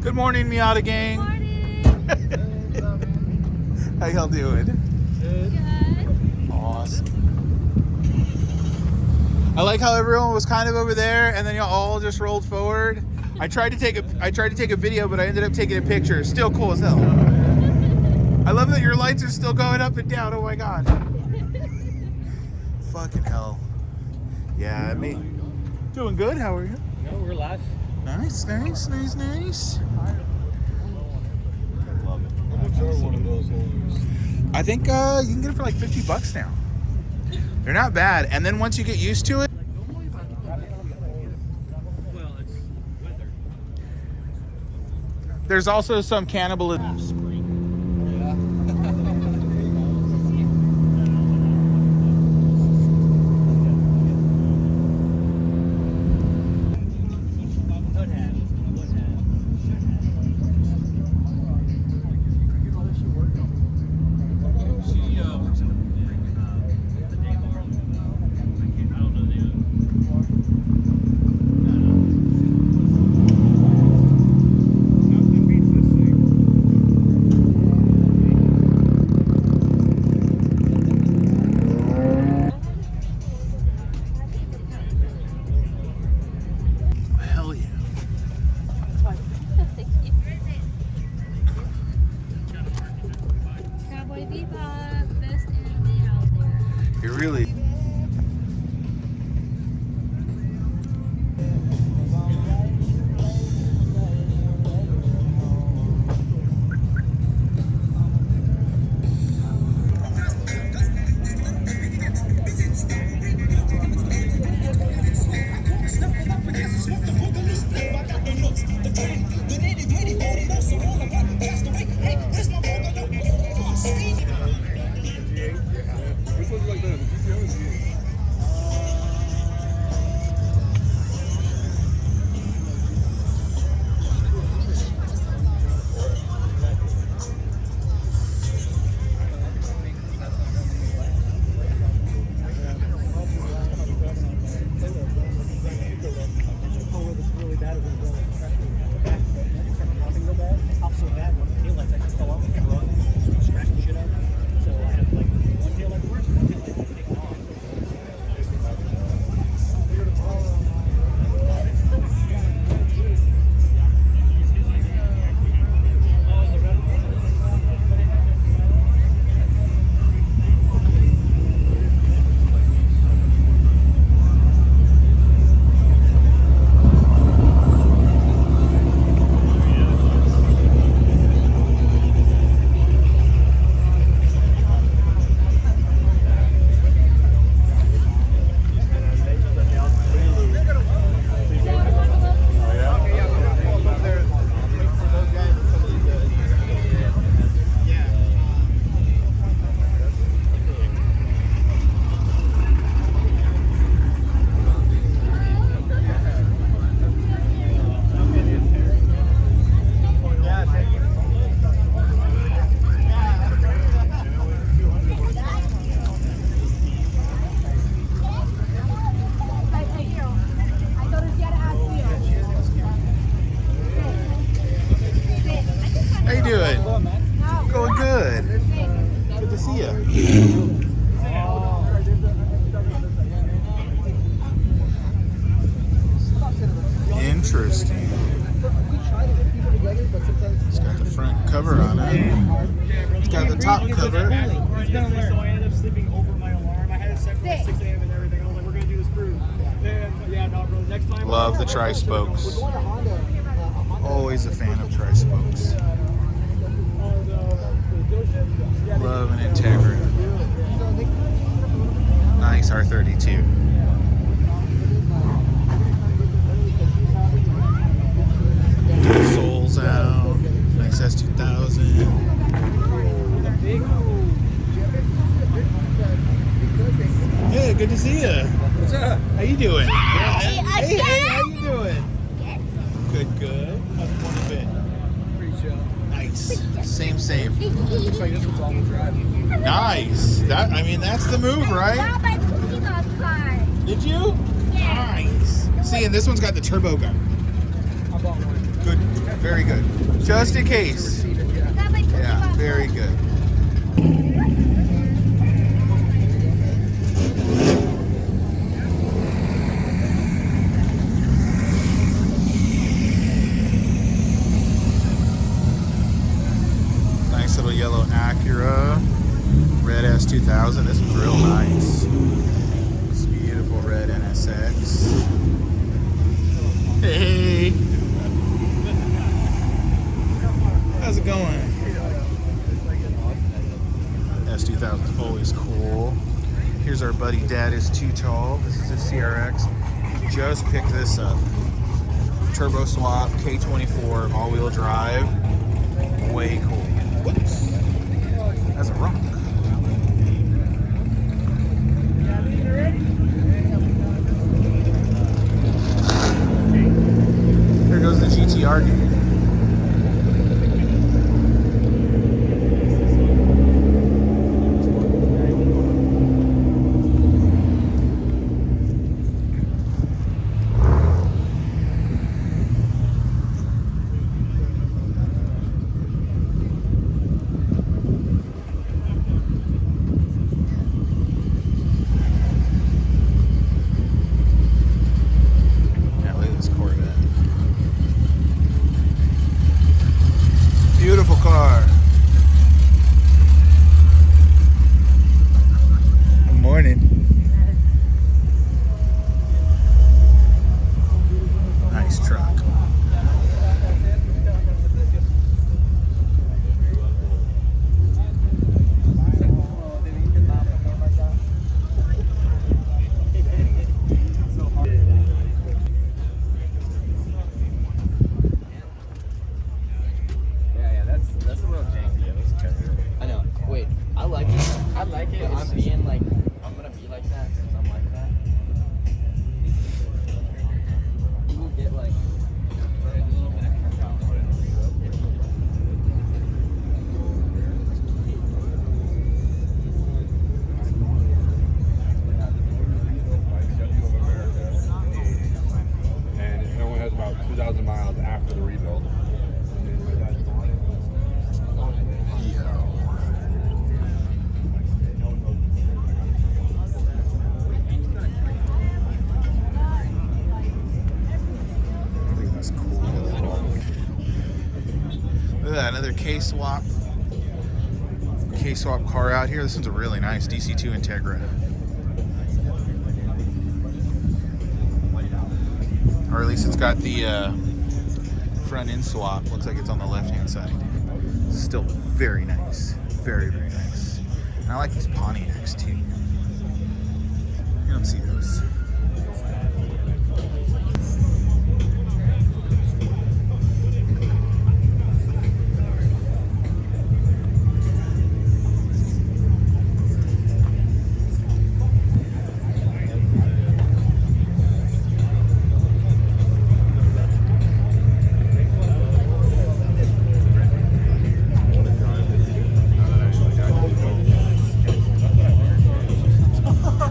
Good morning, Miata gang. Good morning. How y'all doing? Good. Awesome. I like how everyone was kind of over there, and then y'all all just rolled forward. I tried to take a video, but I ended up taking a picture. Still cool as hell. I love that your lights are still going up and down. Oh my god. Fucking hell. Yeah, me. Doing good. How are you? No, we're live. Nice. Love it. One of those ones. I think you can get it for like $50 now. They're not bad, and then once you get used to it, Well, it's weather. there's also some cannibalism. Hell yeah. Cowboy Bebop, best anime out there. It really. Which one's like that? The GTO or the How you doing? Going good. Good to see you. Interesting. It's got the front cover on it. It's got the top cover. So I ended up sleeping over my alarm. I had it set for like 6 a.m. and everything. I was like, we're going to do this cruise. And yeah, no, bro, next time. Love the tri-spokes. Always a fan of tri-spokes. Love and integrity. Nice R32. Souls out. Nice S2000. Yeah, good to see you. What's up? How you doing? Hey, how Again? you doing? Good. How's the morning been? Pretty chill. Nice. Same. Looks like this one's all-wheel drive. Nice. That's the move, right? Bought my Pokemon card. Did you? Yeah. Nice. See, and this one's got the turbo gun. I bought one. Good. very good. Just in case. I got my cookie Yeah, box. very good. Nice little yellow Acura, red S2000. This one's real nice. This beautiful red NSX. Hey, how's it going? S2000 is always cool. Here's our buddy Dad is Too Tall. This is a CRX. Just picked this up. Turbo swap, K24, all-wheel drive. Way cool. Whoops. That's a rock. There goes the GTR dude. Yeah, look at this Corvette. Beautiful car. Good morning. Nice truck. Yeah, that's a little janky. I know. Wait, I like it. I like it. I'm being like, I'm gonna be like that since I'm like that. People get like a little bit of And it only has about 2,000 miles after the rebuild. I think that's cool. Look at that, another K-swap car out here. This one's a really nice DC2 Integra. Or at least it's got the front end swap. Looks like it's on the left-hand side. Still very nice. Very, very nice. And I like these Pontiacs too. You don't see those.